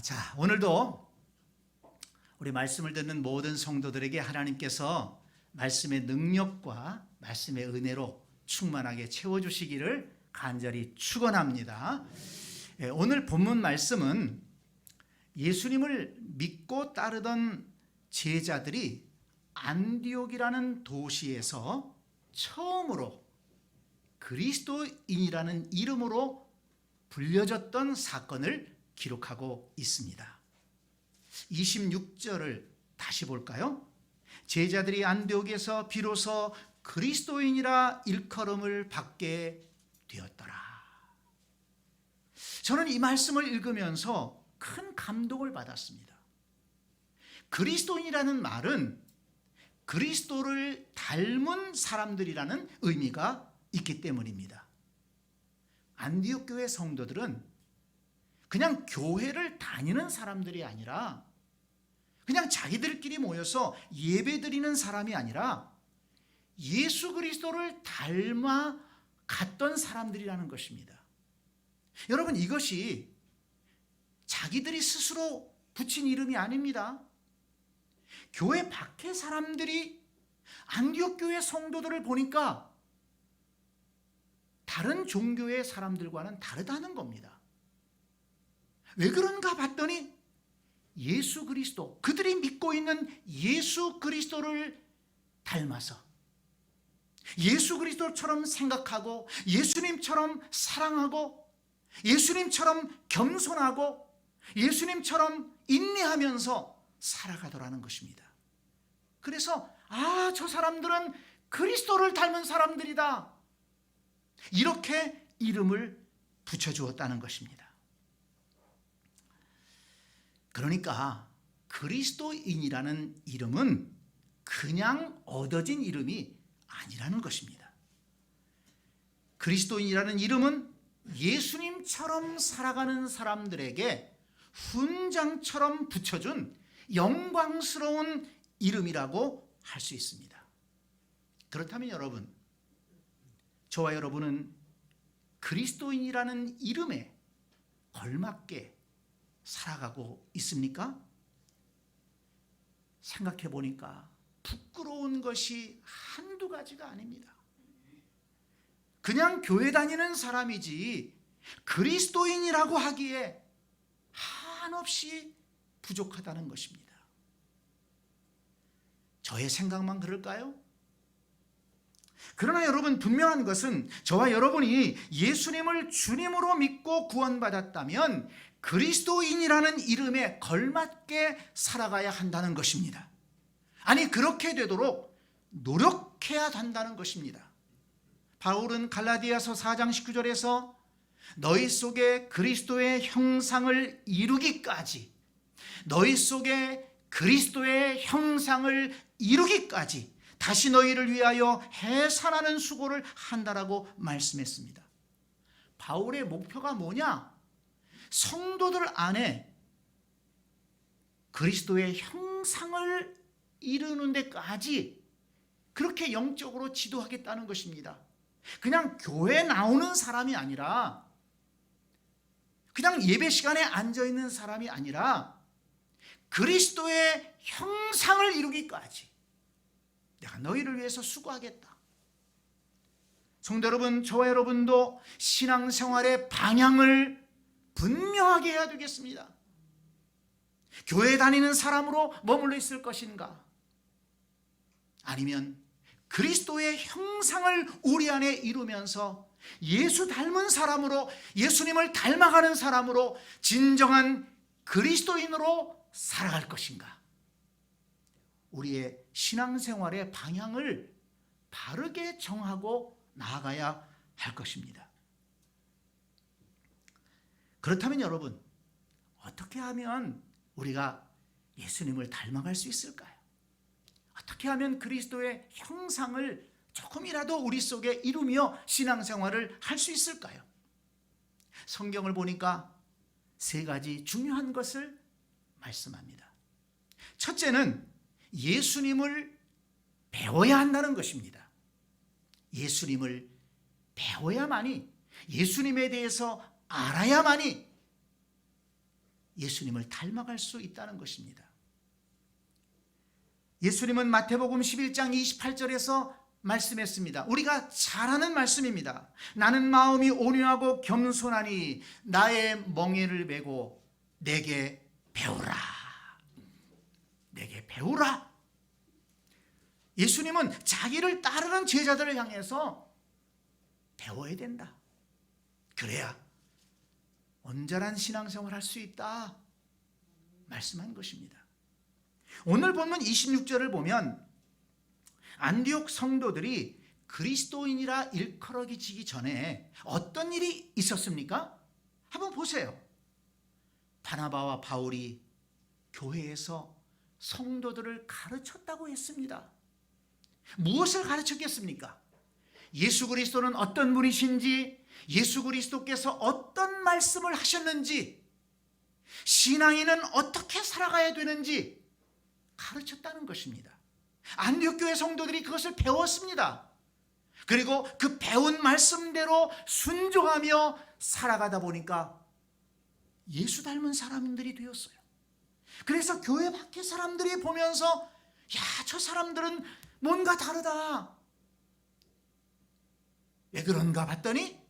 자, 오늘도 우리 말씀을 듣는 모든 성도들에게 하나님께서 말씀의 능력과 말씀의 은혜로 충만하게 채워주시기를 간절히 축원합니다. 오늘 본문 말씀은 예수님을 믿고 따르던 제자들이 안디옥이라는 도시에서 처음으로 그리스도인이라는 이름으로 불려졌던 사건을 기록하고 있습니다. 26절을 다시 볼까요? 제자들이 안디옥에서 비로소 그리스도인이라 일컬음을 받게 되었더라. 저는 이 말씀을 읽으면서 큰 감동을 받았습니다. 그리스도인이라는 말은 그리스도를 닮은 사람들이라는 의미가 있기 때문입니다. 안디옥 교회 성도들은 그냥 교회를 다니는 사람들이 아니라 그냥 자기들끼리 모여서 예배드리는 사람이 아니라 예수 그리스도를 닮아 갔던 사람들이라는 것입니다. 여러분, 이것이 자기들이 스스로 붙인 이름이 아닙니다. 교회 밖의 사람들이 안디옥 교회 성도들을 보니까 다른 종교의 사람들과는 다르다는 겁니다. 왜 그런가 봤더니 예수 그리스도, 그들이 믿고 있는 예수 그리스도를 닮아서 예수 그리스도처럼 생각하고 예수님처럼 사랑하고 예수님처럼 겸손하고 예수님처럼 인내하면서 살아가더라는 것입니다. 그래서 저 사람들은 그리스도를 닮은 사람들이다, 이렇게 이름을 붙여주었다는 것입니다. 그러니까 그리스도인이라는 이름은 그냥 얻어진 이름이 아니라는 것입니다. 그리스도인이라는 이름은 예수님처럼 살아가는 사람들에게 훈장처럼 붙여준 영광스러운 이름이라고 할 수 있습니다. 그렇다면 여러분, 저와 여러분은 그리스도인이라는 이름에 걸맞게 살아가고 있습니까? 생각해 보니까 부끄러운 것이 한두 가지가 아닙니다. 그냥 교회 다니는 사람이지 그리스도인이라고 하기에 한없이 부족하다는 것입니다. 저의 생각만 그럴까요? 그러나 여러분, 분명한 것은 저와 여러분이 예수님을 주님으로 믿고 구원받았다면 그리스도인이라는 이름에 걸맞게 살아가야 한다는 것입니다. 아니, 그렇게 되도록 노력해야 한다는 것입니다. 바울은 갈라디아서 4장 19절에서 너희 속에 그리스도의 형상을 이루기까지, 너희 속에 그리스도의 형상을 이루기까지 다시 너희를 위하여 해산하는 수고를 한다라고 말씀했습니다. 바울의 목표가 뭐냐? 성도들 안에 그리스도의 형상을 이루는 데까지 그렇게 영적으로 지도하겠다는 것입니다. 그냥 교회 나오는 사람이 아니라, 그냥 예배 시간에 앉아있는 사람이 아니라 그리스도의 형상을 이루기까지 내가 너희를 위해서 수고하겠다. 성도 여러분, 저와 여러분도 신앙생활의 방향을 분명하게 해야 되겠습니다. 교회 다니는 사람으로 머물러 있을 것인가? 아니면 그리스도의 형상을 우리 안에 이루면서 예수 닮은 사람으로, 예수님을 닮아가는 사람으로, 진정한 그리스도인으로 살아갈 것인가? 우리의 신앙생활의 방향을 바르게 정하고 나아가야 할 것입니다. 그렇다면 여러분, 어떻게 하면 우리가 예수님을 닮아갈 수 있을까요? 어떻게 하면 그리스도의 형상을 조금이라도 우리 속에 이루며 신앙생활을 할 수 있을까요? 성경을 보니까 세 가지 중요한 것을 말씀합니다. 첫째는 예수님을 배워야 한다는 것입니다. 예수님을 배워야만이, 예수님에 대해서 알아야만이 예수님을 닮아갈 수 있다는 것입니다. 예수님은 마태복음 11장 28절에서 말씀했습니다. 우리가 잘 아는 말씀입니다. 나는 마음이 온유하고 겸손하니 나의 멍에를 메고 내게 배우라. 내게 배우라. 예수님은 자기를 따르는 제자들을 향해서 배워야 된다. 그래야 온전한 신앙생활을 할 수 있다 말씀한 것입니다. 오늘 본문 26절을 보면 안디옥 성도들이 그리스도인이라 일컬어지기 전에 어떤 일이 있었습니까? 한번 보세요. 바나바와 바울이 교회에서 성도들을 가르쳤다고 했습니다. 무엇을 가르쳤겠습니까? 예수 그리스도는 어떤 분이신지, 예수 그리스도께서 어떤 말씀을 하셨는지, 신앙인은 어떻게 살아가야 되는지 가르쳤다는 것입니다. 안디옥 교회 성도들이 그것을 배웠습니다. 그리고 그 배운 말씀대로 순종하며 살아가다 보니까 예수 닮은 사람들이 되었어요. 그래서 교회 밖에 사람들이 보면서 야, 저 사람들은 뭔가 다르다. 왜 그런가 봤더니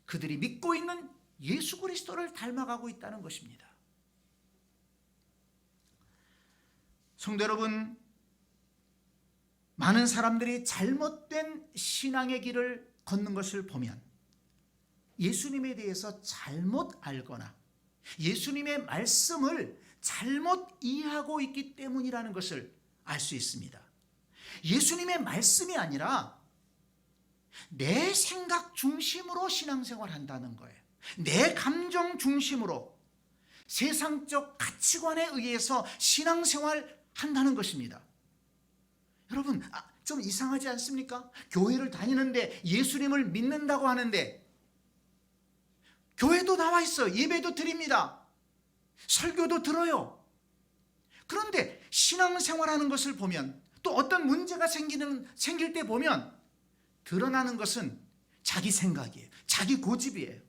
그들이 믿고 있는 예수 그리스도를 닮아가고 있다는 것입니다. 성도 여러분, 많은 사람들이 잘못된 신앙의 길을 걷는 것을 보면 예수님에 대해서 잘못 알거나 예수님의 말씀을 잘못 이해하고 있기 때문이라는 것을 알 수 있습니다. 예수님의 말씀이 아니라 내 생각 중심으로 신앙생활 한다는 거예요. 내 감정 중심으로 세상적 가치관에 의해서 신앙생활 한다는 것입니다. 여러분, 좀 이상하지 않습니까? 교회를 다니는데 예수님을 믿는다고 하는데 교회도 나와 있어. 예배도 드립니다. 설교도 들어요. 그런데 신앙생활하는 것을 보면 또 어떤 문제가 생길 때 보면 드러나는 것은 자기 생각이에요. 자기 고집이에요.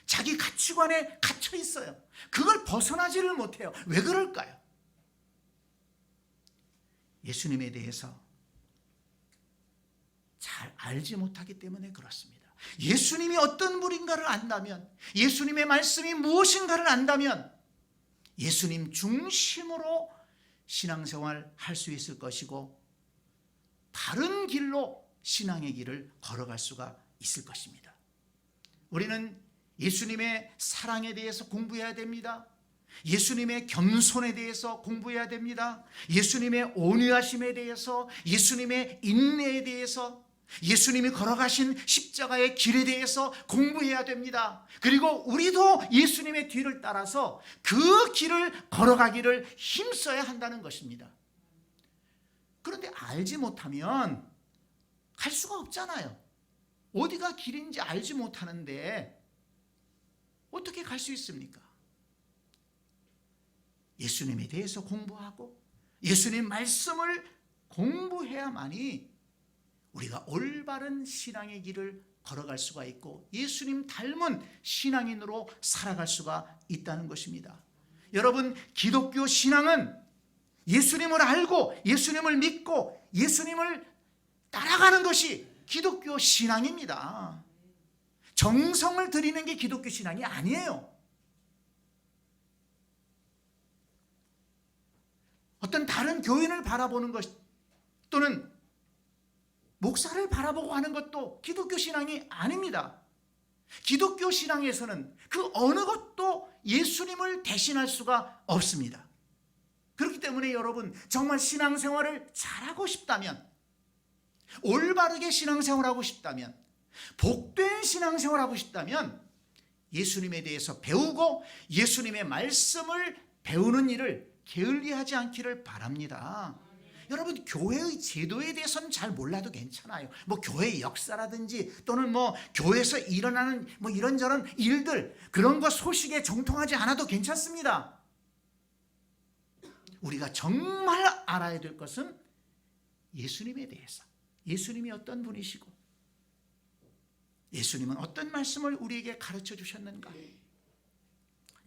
자기 가치관에 갇혀 있어요. 그걸 벗어나지를 못해요. 왜 그럴까요? 예수님에 대해서 잘 알지 못하기 때문에 그렇습니다. 예수님이 어떤 분인가를 안다면, 예수님의 말씀이 무엇인가를 안다면 예수님 중심으로 신앙생활 할 수 있을 것이고 바른 길로 신앙의 길을 걸어갈 수가 있을 것입니다. 우리는 예수님의 사랑에 대해서 공부해야 됩니다. 예수님의 겸손에 대해서 공부해야 됩니다. 예수님의 온유하심에 대해서, 예수님의 인내에 대해서, 예수님이 걸어가신 십자가의 길에 대해서 공부해야 됩니다. 그리고 우리도 예수님의 뒤를 따라서 그 길을 걸어가기를 힘써야 한다는 것입니다. 그런데 알지 못하면 갈 수가 없잖아요. 어디가 길인지 알지 못하는데 어떻게 갈 수 있습니까? 예수님에 대해서 공부하고 예수님 말씀을 공부해야만이 우리가 올바른 신앙의 길을 걸어갈 수가 있고 예수님 닮은 신앙인으로 살아갈 수가 있다는 것입니다. 여러분, 기독교 신앙은 예수님을 알고 예수님을 믿고 예수님을 따라가는 것이 기독교 신앙입니다. 정성을 들이는 게 기독교 신앙이 아니에요. 어떤 다른 교인을 바라보는 것 또는 목사를 바라보고 하는 것도 기독교 신앙이 아닙니다. 기독교 신앙에서는 그 어느 것도 예수님을 대신할 수가 없습니다. 그렇기 때문에 여러분, 정말 신앙생활을 잘하고 싶다면, 올바르게 신앙생활하고 싶다면, 복된 신앙생활하고 싶다면 예수님에 대해서 배우고 예수님의 말씀을 배우는 일을 게을리하지 않기를 바랍니다. 여러분, 교회의 제도에 대해서는 잘 몰라도 괜찮아요. 교회의 역사라든지 또는 교회에서 일어나는 이런저런 일들, 그런 거 소식에 정통하지 않아도 괜찮습니다. 우리가 정말 알아야 될 것은 예수님에 대해서, 예수님이 어떤 분이시고 예수님은 어떤 말씀을 우리에게 가르쳐 주셨는가,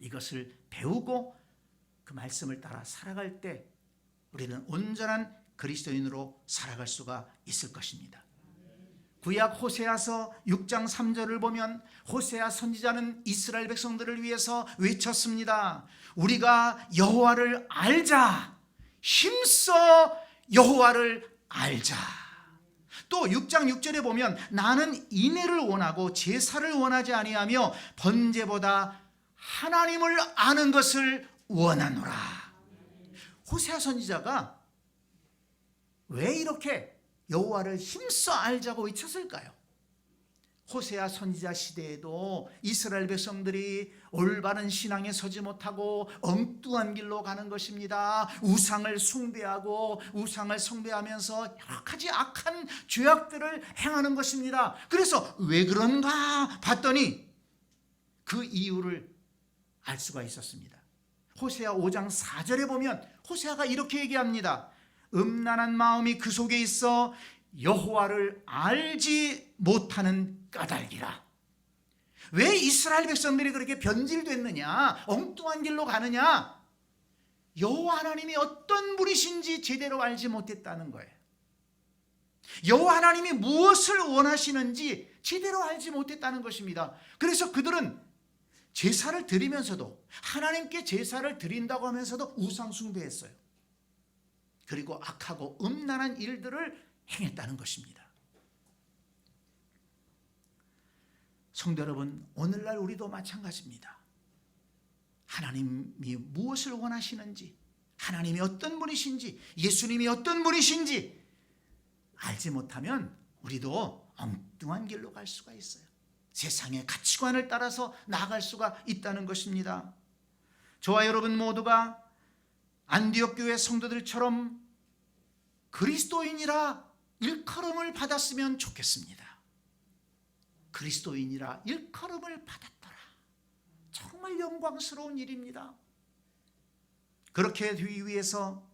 이것을 배우고 그 말씀을 따라 살아갈 때 우리는 온전한 그리스도인으로 살아갈 수가 있을 것입니다. 구약 호세아서 6장 3절을 보면 호세아 선지자는 이스라엘 백성들을 위해서 외쳤습니다. 우리가 여호와를 알자. 힘써 여호와를 알자. 또 6장 6절에 보면 나는 인애를 원하고 제사를 원하지 아니하며 번제보다 하나님을 아는 것을 원하노라. 호세아 선지자가 왜 이렇게 여호와를 힘써 알자고 외쳤을까요? 호세아 선지자 시대에도 이스라엘 백성들이 올바른 신앙에 서지 못하고 엉뚱한 길로 가는 것입니다. 우상을 숭배하고 우상을 숭배하면서 여러 가지 악한 죄악들을 행하는 것입니다. 그래서 왜 그런가 봤더니 그 이유를 알 수가 있었습니다. 호세아 5장 4절에 보면 호세아가 이렇게 얘기합니다. 음란한 마음이 그 속에 있어 여호와를 알지 못하는 까닭이라. 왜 이스라엘 백성들이 그렇게 변질됐느냐, 엉뚱한 길로 가느냐? 여호와 하나님이 어떤 분이신지 제대로 알지 못했다는 거예요. 여호와 하나님이 무엇을 원하시는지 제대로 알지 못했다는 것입니다. 그래서 그들은 제사를 드리면서도, 하나님께 제사를 드린다고 하면서도 우상 숭배했어요. 그리고 악하고 음란한 일들을 행했다는 것입니다. 성도 여러분, 오늘날 우리도 마찬가지입니다. 하나님이 무엇을 원하시는지, 하나님이 어떤 분이신지, 예수님이 어떤 분이신지 알지 못하면 우리도 엉뚱한 길로 갈 수가 있어요. 세상의 가치관을 따라서 나아갈 수가 있다는 것입니다. 저와 여러분 모두가 안디옥 교회 성도들처럼 그리스도인이라 일컬음을 받았으면 좋겠습니다. 그리스도인이라 일컬음을 받았더라. 정말 영광스러운 일입니다. 그렇게 되기 위해서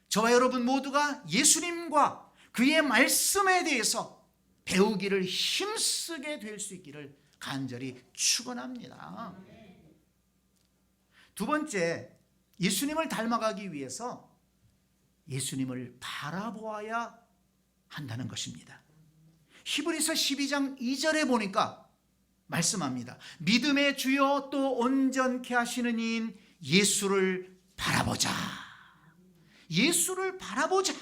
저와 여러분 모두가 예수님과 그의 말씀에 대해서 배우기를 힘쓰게 될 수 있기를 간절히 축원합니다. 두 번째, 예수님을 닮아가기 위해서 예수님을 바라보아야 한다는 것입니다. 히브리서 12장 2절에 보니까 말씀합니다. 믿음의 주요 또 온전케 하시는 이인 예수를 바라보자. 예수를 바라보자.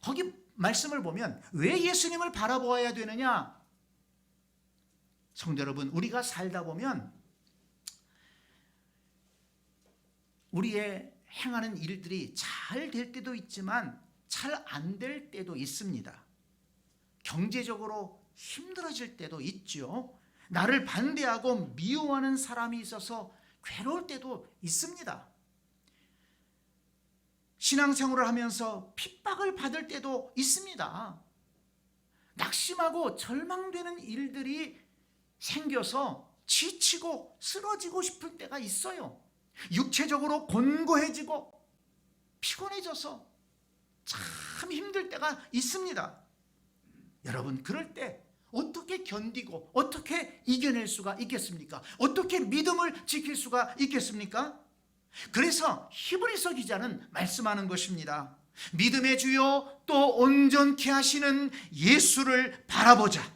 거기 말씀을 보면 왜 예수님을 바라보아야 되느냐? 성도 여러분, 우리가 살다 보면 우리의 행하는 일들이 잘 될 때도 있지만 잘 안 될 때도 있습니다. 경제적으로 힘들어질 때도 있죠. 나를 반대하고 미워하는 사람이 있어서 괴로울 때도 있습니다. 신앙생활을 하면서 핍박을 받을 때도 있습니다. 낙심하고 절망되는 일들이 생겨서 지치고 쓰러지고 싶을 때가 있어요. 육체적으로 곤고해지고 피곤해져서 참 힘들 때가 있습니다. 여러분, 그럴 때 어떻게 견디고 어떻게 이겨낼 수가 있겠습니까? 어떻게 믿음을 지킬 수가 있겠습니까? 그래서 히브리서 기자는 말씀하는 것입니다. 믿음의 주요 또 온전케 하시는 예수를 바라보자.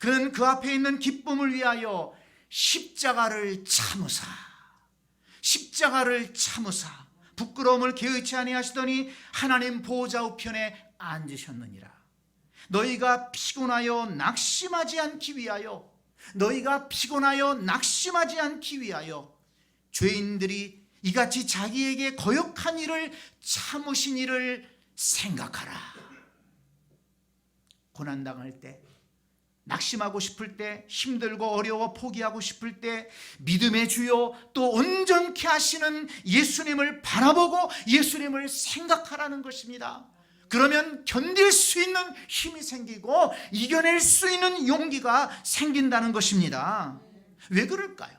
그는 그 앞에 있는 기쁨을 위하여 십자가를 참으사 부끄러움을 개의치 아니하시더니 하나님 보좌 우편에 앉으셨느니라. 너희가 피곤하여 낙심하지 않기 위하여 죄인들이 이같이 자기에게 거역한 일을 참으신 일을 생각하라. 고난당할 때, 낙심하고 싶을 때, 힘들고 어려워 포기하고 싶을 때 믿음의 주요 또 온전케 하시는 예수님을 바라보고 예수님을 생각하라는 것입니다. 그러면 견딜 수 있는 힘이 생기고 이겨낼 수 있는 용기가 생긴다는 것입니다. 왜 그럴까요?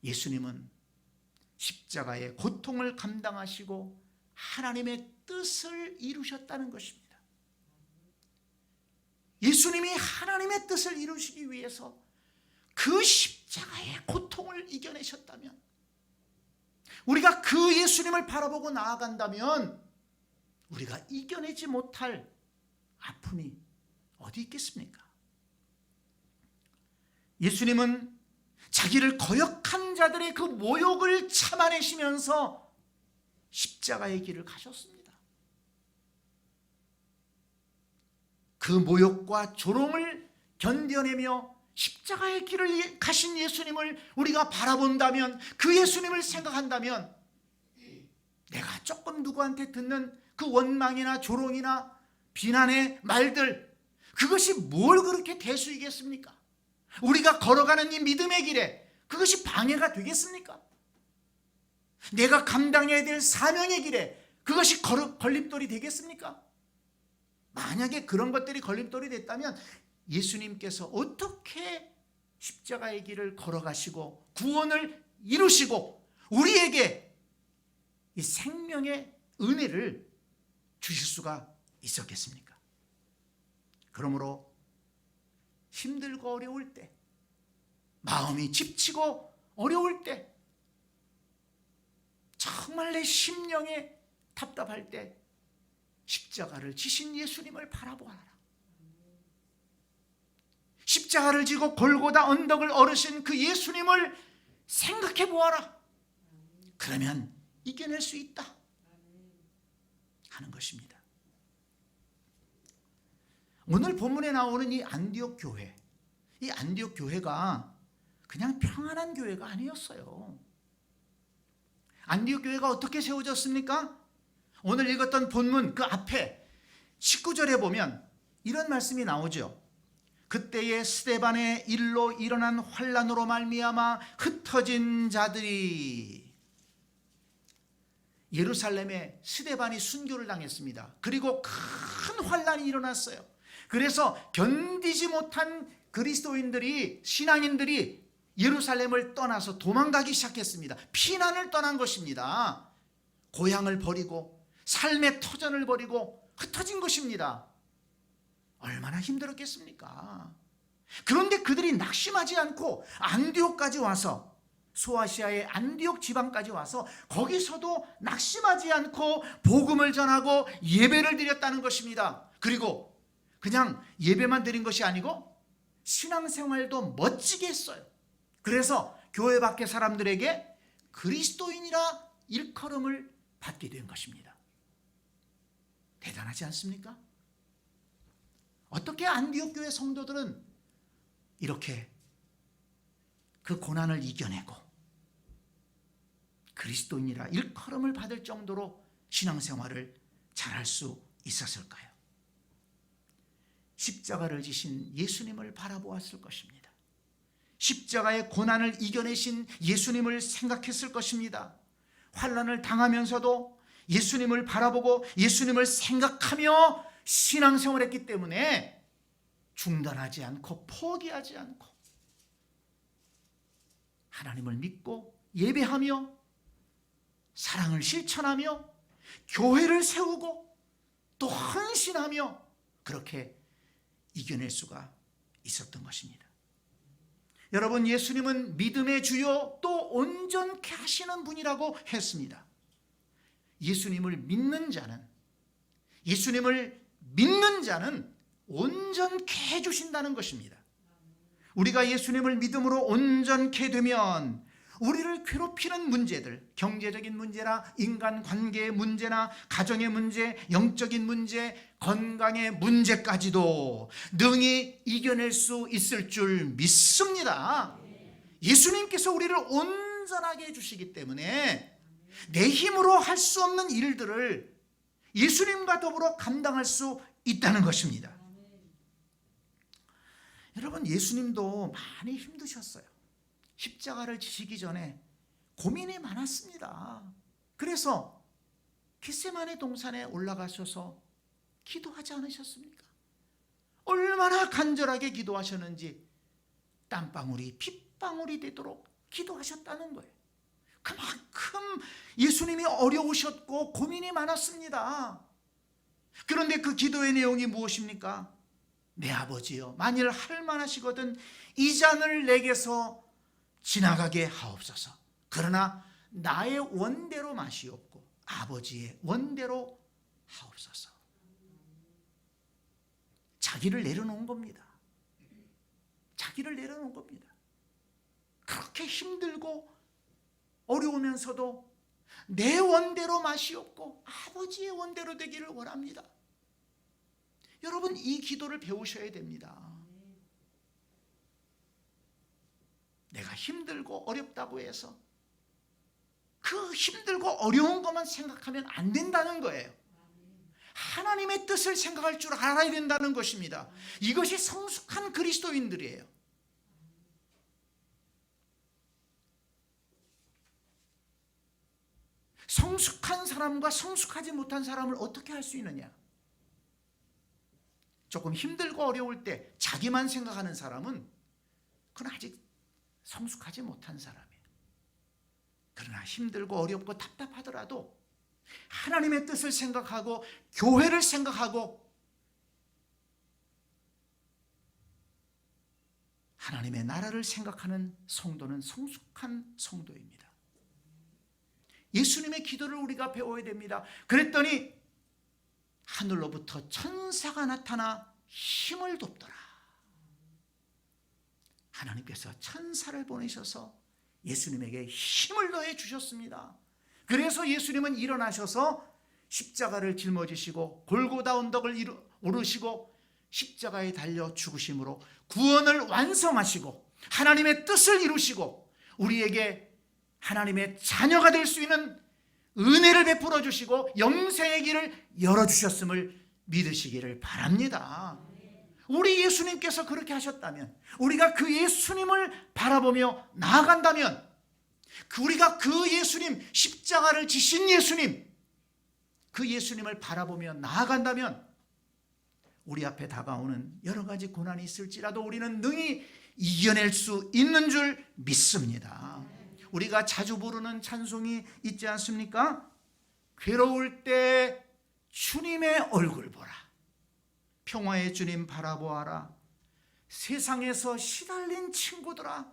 예수님은 십자가의 고통을 감당하시고 하나님의 뜻을 이루셨다는 것입니다. 예수님이 하나님의 뜻을 이루시기 위해서 그 십자가의 십자가의 고통을 이겨내셨다면, 우리가 그 예수님을 바라보고 나아간다면 우리가 이겨내지 못할 아픔이 어디 있겠습니까? 예수님은 자기를 거역한 자들의 그 모욕을 참아내시면서 십자가의 길을 가셨습니다. 그 모욕과 조롱을 견뎌내며 십자가의 길을 가신 예수님을 우리가 바라본다면, 그 예수님을 생각한다면, 내가 조금 누구한테 듣는 그 원망이나 조롱이나 비난의 말들, 그것이 뭘 그렇게 대수이겠습니까? 우리가 걸어가는 이 믿음의 길에 그것이 방해가 되겠습니까? 내가 감당해야 될 사명의 길에 그것이 걸림돌이 되겠습니까? 만약에 그런 것들이 걸림돌이 됐다면 예수님께서 어떻게 십자가의 길을 걸어가시고 구원을 이루시고 우리에게 이 생명의 은혜를 주실 수가 있었겠습니까? 그러므로 힘들고 어려울 때, 마음이 지치고 어려울 때, 정말 내 심령에 답답할 때 십자가를 지신 예수님을 바라보아라. 십자가를 지고 골고다 언덕을 오르신 그 예수님을 생각해 보아라. 그러면 이겨낼 수 있다 하는 것입니다. 오늘 본문에 나오는 이 안디옥 교회, 이 안디옥 교회가 그냥 평안한 교회가 아니었어요. 안디옥 교회가 어떻게 세워졌습니까? 오늘 읽었던 본문 그 앞에 19절에 보면 이런 말씀이 나오죠. 그때에 스데반의 일로 일어난 환난으로 말미암아 흩어진 자들이, 예루살렘에 스데반이 순교를 당했습니다. 그리고 큰 환난이 일어났어요. 그래서 견디지 못한 그리스도인들이, 신앙인들이 예루살렘을 떠나서 도망가기 시작했습니다. 피난을 떠난 것입니다. 고향을 버리고 삶의 터전을 버리고 흩어진 것입니다. 얼마나 힘들었겠습니까? 그런데 그들이 낙심하지 않고 안디옥까지 와서, 소아시아의 안디옥 지방까지 와서 거기서도 낙심하지 않고 복음을 전하고 예배를 드렸다는 것입니다. 그리고 그냥 예배만 드린 것이 아니고 신앙생활도 멋지게 했어요. 그래서 교회 밖의 사람들에게 그리스도인이라 일컬음을 받게 된 것입니다. 대단하지 않습니까? 어떻게 안디옥 교회 성도들은 이렇게 그 고난을 이겨내고 그리스도인이라 일컬음을 받을 정도로 신앙생활을 잘할 수 있었을까요? 십자가를 지신 예수님을 바라보았을 것입니다. 십자가의 고난을 이겨내신 예수님을 생각했을 것입니다. 환난을 당하면서도 예수님을 바라보고 예수님을 생각하며 신앙생활했기 때문에 중단하지 않고 포기하지 않고 하나님을 믿고 예배하며 사랑을 실천하며 교회를 세우고 또 헌신하며 그렇게 이겨낼 수가 있었던 것입니다. 여러분, 예수님은 믿음의 주요 또 온전케 하시는 분이라고 했습니다. 예수님을 믿는 자는 온전케 해주신다는 것입니다. 우리가 예수님을 믿음으로 온전케 되면 우리를 괴롭히는 문제들, 경제적인 문제나 인간관계의 문제나 가정의 문제, 영적인 문제, 건강의 문제까지도 능히 이겨낼 수 있을 줄 믿습니다. 예수님께서 우리를 온전하게 해주시기 때문에 내 힘으로 할 수 없는 일들을 예수님과 더불어 감당할 수 있다는 것입니다. 여러분, 예수님도 많이 힘드셨어요. 십자가를 지시기 전에 고민이 많았습니다. 그래서 겟세마네 동산에 올라가셔서 기도하지 않으셨습니까? 얼마나 간절하게 기도하셨는지 땀방울이 핏방울이 되도록 기도하셨다는 거예요. 그만큼 예수님이 어려우셨고 고민이 많았습니다. 그런데 그 기도의 내용이 무엇입니까? 내 아버지여, 만일 할 만하시거든 이 잔을 내게서 지나가게 하옵소서. 그러나 나의 원대로 마시옵고 아버지의 원대로 하옵소서. 자기를 내려놓은 겁니다. 자기를 내려놓은 겁니다. 그렇게 힘들고 어려우면서도 내 원대로 마시옵고 아버지의 원대로 되기를 원합니다. 여러분, 이 기도를 배우셔야 됩니다. 내가 힘들고 어렵다고 해서 그 힘들고 어려운 것만 생각하면 안 된다는 거예요. 하나님의 뜻을 생각할 줄 알아야 된다는 것입니다. 이것이 성숙한 그리스도인들이에요. 성숙한 사람과 성숙하지 못한 사람을 어떻게 할 수 있느냐? 조금 힘들고 어려울 때 자기만 생각하는 사람은 그건 아직 성숙하지 못한 사람이에요. 그러나 힘들고 어렵고 답답하더라도 하나님의 뜻을 생각하고 교회를 생각하고 하나님의 나라를 생각하는 성도는 성숙한 성도입니다. 예수님의 기도를 우리가 배워야 됩니다. 그랬더니 하늘로부터 천사가 나타나 힘을 돕더라. 하나님께서 천사를 보내셔서 예수님에게 힘을 더해 주셨습니다. 그래서 예수님은 일어나셔서 십자가를 짊어지시고 골고다 언덕을 오르시고 십자가에 달려 죽으심으로 구원을 완성하시고 하나님의 뜻을 이루시고 우리에게 하나님의 자녀가 될 수 있는 은혜를 베풀어 주시고 영생의 길을 열어주셨음을 믿으시기를 바랍니다. 우리 예수님께서 그렇게 하셨다면, 우리가 그 예수님을 바라보며 나아간다면, 우리가 그 예수님, 십자가를 지신 예수님, 그 예수님을 바라보며 나아간다면 우리 앞에 다가오는 여러 가지 고난이 있을지라도 우리는 능히 이겨낼 수 있는 줄 믿습니다. 우리가 자주 부르는 찬송이 있지 않습니까? 괴로울 때 주님의 얼굴 보라. 평화의 주님 바라보아라. 세상에서 시달린 친구들아,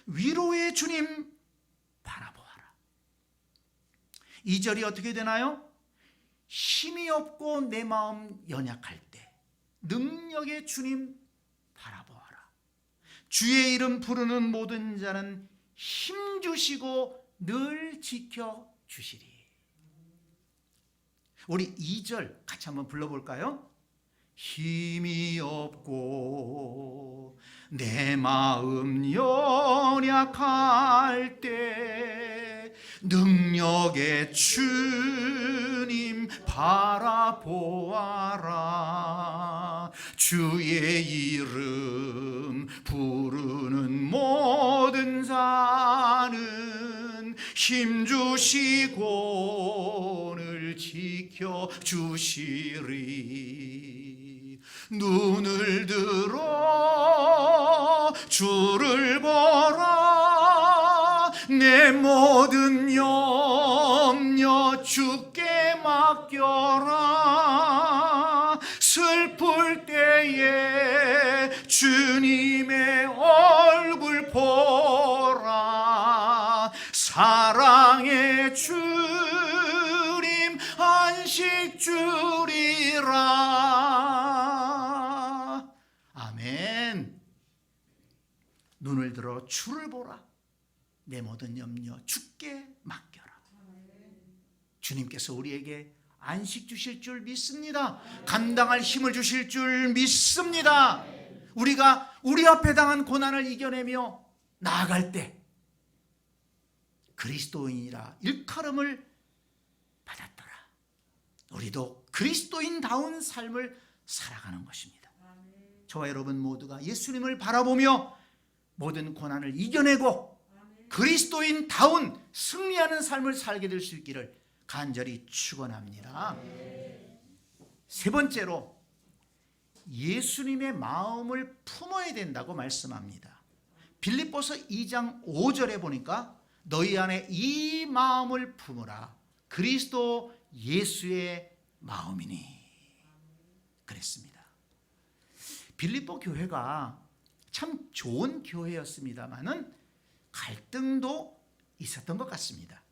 위로의 주님 바라보아라. 2절이 어떻게 되나요? 힘이 없고 내 마음 연약할 때 능력의 주님 바라보아라. 주의 이름 부르는 모든 자는 힘 주시고 늘 지켜주시리. 우리 2절 같이 한번 불러볼까요? 힘이 없고 내 마음 연약할 때 능력의 주님 바라보아라. 주의 이름 부르는 모든 자는 힘 주시고 늘 지켜주시리. 눈을 들어 주를 보라. 내 모든 염려 주께 맡겨라. 슬플 때에 주님의 얼굴 보라. 사랑의 주님 안식 주리라. 아멘. 눈을 들어 주를 보라. 내 모든 염려 주께 맡겨라. 주님께서 우리에게 안식 주실 줄 믿습니다. 감당할 힘을 주실 줄 믿습니다. 우리가 우리 앞에 당한 고난을 이겨내며 나아갈 때 그리스도인이라 일컬음을 받았더라. 우리도 그리스도인다운 삶을 살아가는 것입니다. 저와 여러분 모두가 예수님을 바라보며 모든 고난을 이겨내고 그리스도인다운 승리하는 삶을 살게 될 수 있기를 간절히 축원합니다. 세 번째로 예수님의 마음을 품어야 된다고 말씀합니다. 빌립보서 2장 5절에 보니까 너희 안에 이 마음을 품으라. 그리스도 예수의 마음이니 그랬습니다. 빌립보 교회가 참 좋은 교회였습니다만은 갈등도 있었던 것 같습니다.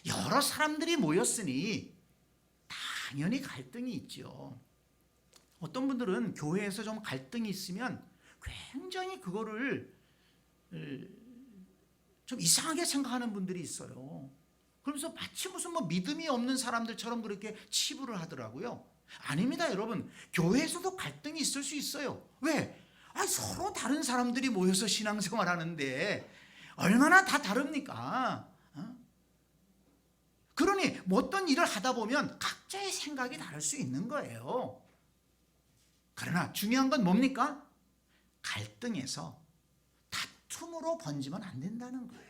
여러 사람들이 모였으니 당연히 갈등이 있죠. 어떤 분들은 교회에서 좀 갈등이 있으면 굉장히 그거를 좀 이상하게 생각하는 분들이 있어요. 그러면서 마치 무슨 믿음이 없는 사람들처럼 그렇게 치부를 하더라고요. 아닙니다, 여러분. 교회에서도 갈등이 있을 수 있어요. 왜? 서로 다른 사람들이 모여서 신앙생활 하는데 얼마나 다 다릅니까? 그러니 어떤 일을 하다 보면 각자의 생각이 다를 수 있는 거예요. 그러나 중요한 건 뭡니까? 갈등에서 다툼으로 번지면 안 된다는 거예요.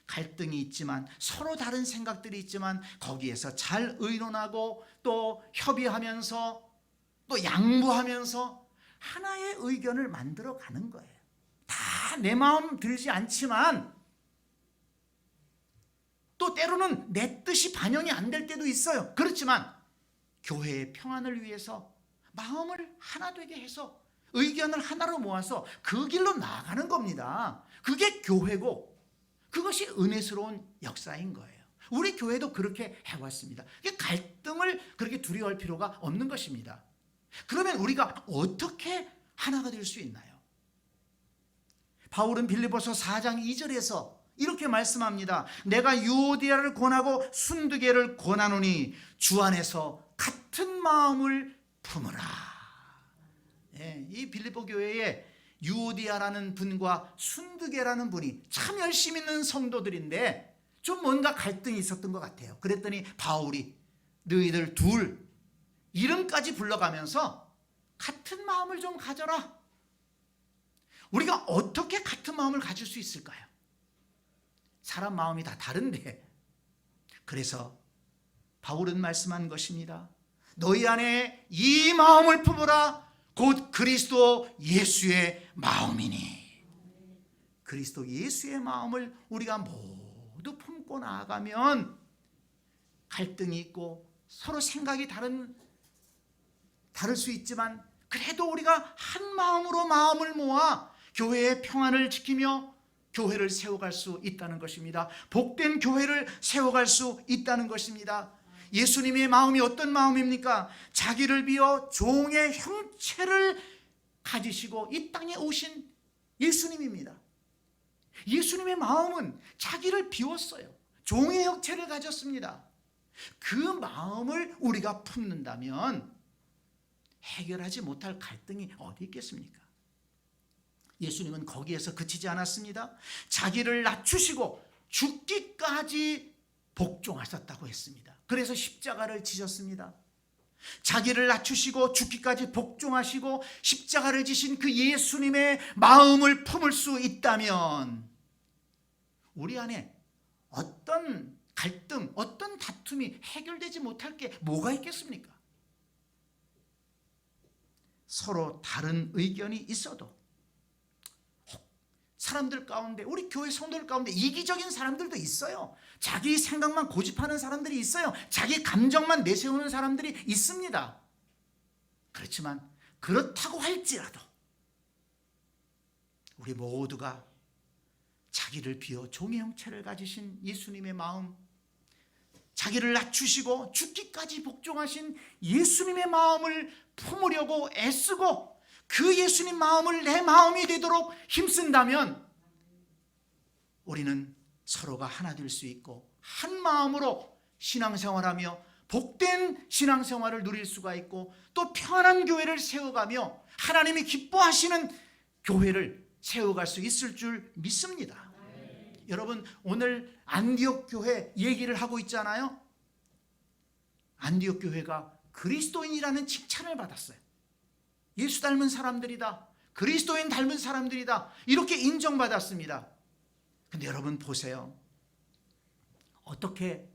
갈등이 있지만, 서로 다른 생각들이 있지만 거기에서 잘 의논하고 또 협의하면서 또 양보하면서 하나의 의견을 만들어 가는 거예요. 다 내 마음 들지 않지만 또 때로는 내 뜻이 반영이 안 될 때도 있어요. 그렇지만 교회의 평안을 위해서 마음을 하나 되게 해서 의견을 하나로 모아서 그 길로 나아가는 겁니다. 그게 교회고 그것이 은혜스러운 역사인 거예요. 우리 교회도 그렇게 해왔습니다. 갈등을 그렇게 두려워할 필요가 없는 것입니다. 그러면 우리가 어떻게 하나가 될 수 있나요? 바울은 빌립보서 4장 2절에서 이렇게 말씀합니다. 내가 유오디아를 권하고 순두계를 권하노니 주 안에서 같은 마음을 품으라. 이 빌립보 교회에 유오디아라는 분과 순두계라는 분이 참 열심히 있는 성도들인데 좀 뭔가 갈등이 있었던 것 같아요. 그랬더니 바울이 너희들 둘 이름까지 불러가면서 같은 마음을 좀 가져라. 우리가 어떻게 같은 마음을 가질 수 있을까요? 사람 마음이 다 다른데, 그래서 바울은 말씀한 것입니다. 너희 안에 이 마음을 품으라. 곧 그리스도 예수의 마음이니. 그리스도 예수의 마음을 우리가 모두 품고 나아가면 갈등이 있고 서로 생각이 다를 수 있지만 그래도 우리가 한 마음으로 마음을 모아 교회의 평안을 지키며 교회를 세워갈 수 있다는 것입니다. 복된 교회를 세워갈 수 있다는 것입니다. 예수님의 마음이 어떤 마음입니까? 자기를 비워 종의 형체를 가지시고 이 땅에 오신 예수님입니다. 예수님의 마음은 자기를 비웠어요. 종의 형체를 가졌습니다. 그 마음을 우리가 품는다면 해결하지 못할 갈등이 어디 있겠습니까? 예수님은 거기에서 그치지 않았습니다. 자기를 낮추시고 죽기까지 복종하셨다고 했습니다. 그래서 십자가를 지셨습니다. 자기를 낮추시고 죽기까지 복종하시고 십자가를 지신 그 예수님의 마음을 품을 수 있다면 우리 안에 어떤 갈등, 어떤 다툼이 해결되지 못할 게 뭐가 있겠습니까? 서로 다른 의견이 있어도 사람들 가운데, 우리 교회 성도들 가운데 이기적인 사람들도 있어요. 자기 생각만 고집하는 사람들이 있어요. 자기 감정만 내세우는 사람들이 있습니다. 그렇지만 그렇다고 할지라도 우리 모두가 자기를 비워 종의 형체를 가지신 예수님의 마음, 자기를 낮추시고 죽기까지 복종하신 예수님의 마음을 품으려고 애쓰고 그 예수님 마음을 내 마음이 되도록 힘쓴다면 우리는 서로가 하나 될 수 있고 한 마음으로 신앙생활하며 복된 신앙생활을 누릴 수가 있고 또 평안한 교회를 세워가며 하나님이 기뻐하시는 교회를 세워갈 수 있을 줄 믿습니다. 여러분, 오늘 안디옥 교회 얘기를 하고 있잖아요. 안디옥 교회가 그리스도인이라는 칭찬을 받았어요. 예수 닮은 사람들이다, 그리스도인 닮은 사람들이다, 이렇게 인정받았습니다. 근데 여러분 보세요. 어떻게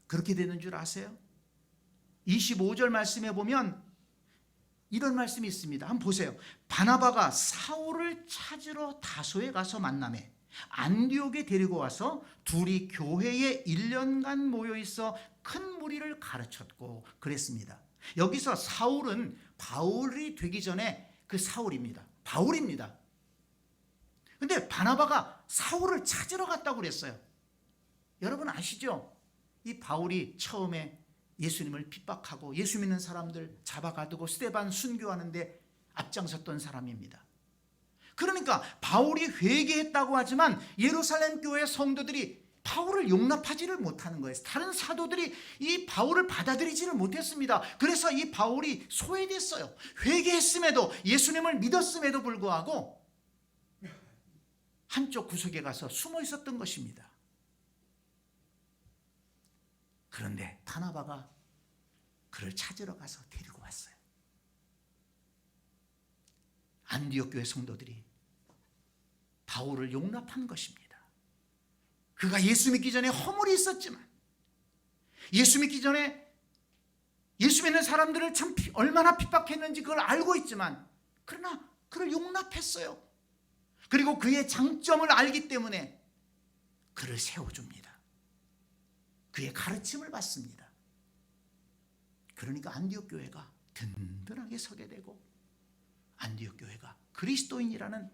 그렇게 되는 줄 아세요? 25절 말씀에 보면 이런 말씀이 있습니다. 한번 보세요. 바나바가 사울을 찾으러 다소에 가서 만나매 안디옥에 데리고 와서 둘이 교회에 1년간 모여 있어 큰 무리를 가르쳤고 그랬습니다. 여기서 사울은 바울이 되기 전에 그 사울입니다. 바울입니다. 근데 바나바가 사울을 찾으러 갔다고 그랬어요. 여러분 아시죠? 이 바울이 처음에 예수님을 핍박하고 예수 믿는 사람들 잡아가두고 스데반 순교하는데 앞장섰던 사람입니다. 그러니까 바울이 회개했다고 하지만 예루살렘 교회 성도들이 바울을 용납하지를 못하는 거예요. 다른 사도들이 이 바울을 받아들이지를 못했습니다. 그래서 이 바울이 소외됐어요. 회개했음에도, 예수님을 믿었음에도 불구하고 한쪽 구석에 가서 숨어 있었던 것입니다. 그런데 바나바가 그를 찾으러 가서 데리고 왔어요. 안디옥 교회 성도들이 바울을 용납한 것입니다. 그가 예수 믿기 전에 허물이 있었지만, 예수 믿기 전에 예수 믿는 사람들을 참 얼마나 핍박했는지 그걸 알고 있지만, 그러나 그를 용납했어요. 그리고 그의 장점을 알기 때문에 그를 세워줍니다. 그의 가르침을 받습니다. 그러니까 안디옥 교회가 든든하게 서게 되고, 안디옥 교회가 그리스도인이라는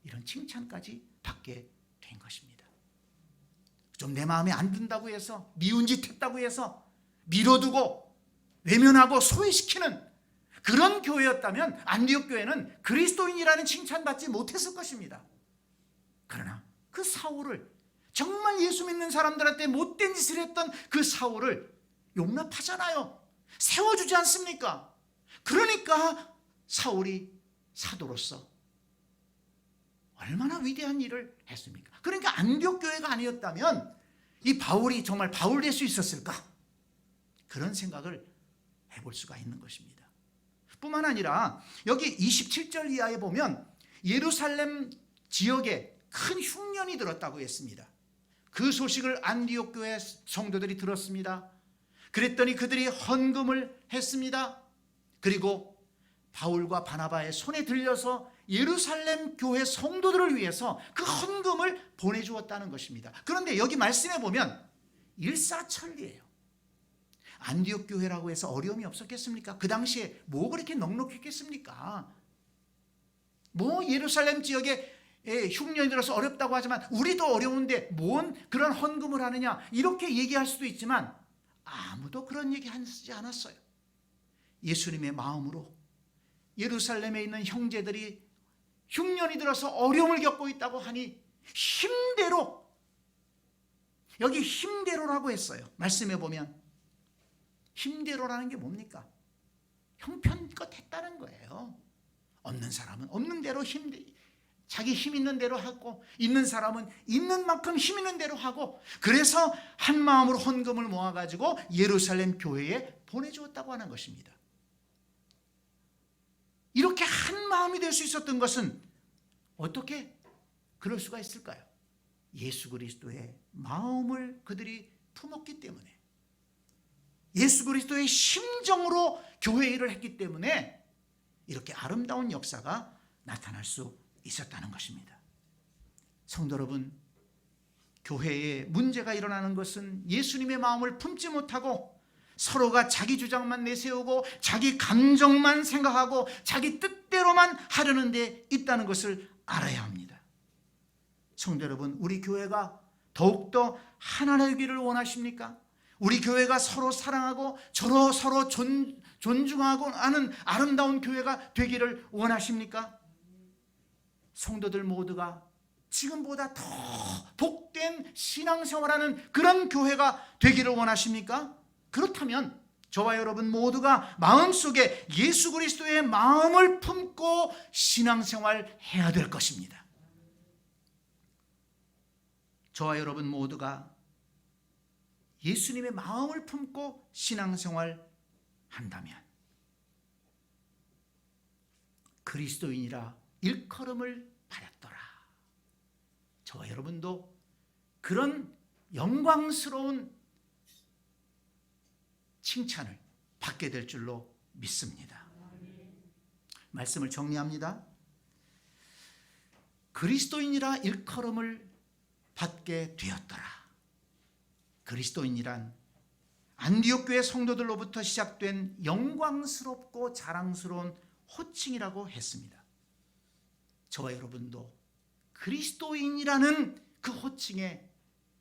이런 칭찬까지 받게 된 것입니다. 좀 내 마음에 안 든다고 해서, 미운 짓 했다고 해서 밀어두고 외면하고 소외시키는 그런 교회였다면 안디옥 교회는 그리스도인이라는 칭찬받지 못했을 것입니다. 그러나 그 사울을, 정말 예수 믿는 사람들한테 못된 짓을 했던 그 사울을 용납하잖아요. 세워주지 않습니까? 그러니까 사울이 사도로서 얼마나 위대한 일을 했습니까? 그러니까 안디옥 교회가 아니었다면 이 바울이 정말 바울 될 수 있었을까? 그런 생각을 해볼 수가 있는 것입니다. 뿐만 아니라 여기 27절 이하에 보면 예루살렘 지역에 큰 흉년이 들었다고 했습니다. 그 소식을 안디옥 교회 성도들이 들었습니다. 그랬더니 그들이 헌금을 했습니다. 그리고 바울과 바나바의 손에 들려서 예루살렘 교회 성도들을 위해서 그 헌금을 보내주었다는 것입니다. 그런데 여기 말씀에 보면 일사천리예요. 안디옥 교회라고 해서 어려움이 없었겠습니까? 그 당시에 뭐 그렇게 넉넉했겠습니까? 뭐 예루살렘 지역에 흉년이 들어서 어렵다고 하지만 우리도 어려운데 뭔 그런 헌금을 하느냐, 이렇게 얘기할 수도 있지만 아무도 그런 얘기 하지 않았어요. 예수님의 마음으로 예루살렘에 있는 형제들이 흉년이 들어서 어려움을 겪고 있다고 하니 힘대로, 여기 힘대로라고 했어요. 말씀해 보면 힘대로라는 게 뭡니까? 형편껏 했다는 거예요. 없는 사람은 없는 대로 자기 힘 있는 대로 하고, 있는 사람은 있는 만큼 힘 있는 대로 하고, 그래서 한 마음으로 헌금을 모아가지고 예루살렘 교회에 보내주었다고 하는 것입니다. 이렇게 한 마음이 될 수 있었던 것은 어떻게 그럴 수가 있을까요? 예수 그리스도의 마음을 그들이 품었기 때문에, 예수 그리스도의 심정으로 교회 일을 했기 때문에 이렇게 아름다운 역사가 나타날 수 있었다는 것입니다. 성도 여러분, 교회에 문제가 일어나는 것은 예수님의 마음을 품지 못하고 서로가 자기 주장만 내세우고 자기 감정만 생각하고 자기 뜻대로만 하려는 데 있다는 것을 알아야 합니다. 성도 여러분, 우리 교회가 더욱더 하나 되기를 원하십니까? 우리 교회가 서로 사랑하고 서로 존중하고 하는 아름다운 교회가 되기를 원하십니까? 성도들 모두가 지금보다 더 복된 신앙생활하는 그런 교회가 되기를 원하십니까? 그렇다면 저와 여러분 모두가 마음속에 예수 그리스도의 마음을 품고 신앙생활 해야 될 것입니다. 저와 여러분 모두가 예수님의 마음을 품고 신앙생활 한다면 그리스도인이라 일컬음을 받았더라. 저와 여러분도 그런 영광스러운 칭찬을 받게 될 줄로 믿습니다. 말씀을 정리합니다. 그리스도인이라 일컬음을 받게 되었더라. 그리스도인이란 안디옥 교회 성도들로부터 시작된 영광스럽고 자랑스러운 호칭이라고 했습니다. 저와 여러분도 그리스도인이라는 그 호칭에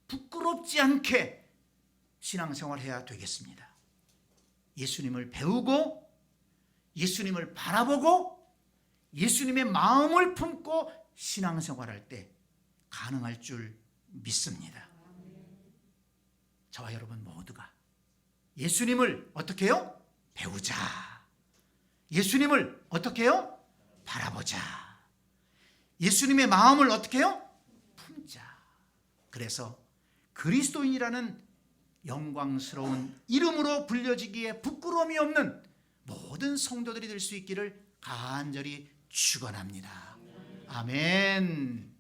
부끄럽지 않게 신앙생활해야 되겠습니다. 예수님을 배우고 예수님을 바라보고 예수님의 마음을 품고 신앙생활할 때 가능할 줄 믿습니다. 저와 여러분 모두가 예수님을 어떻게 해요? 배우자. 예수님을 어떻게 해요? 바라보자. 예수님의 마음을 어떻게 해요? 품자. 그래서 그리스도인이라는 영광스러운 이름으로 불려지기에 부끄러움이 없는 모든 성도들이 될 수 있기를 간절히 축원합니다. 아멘.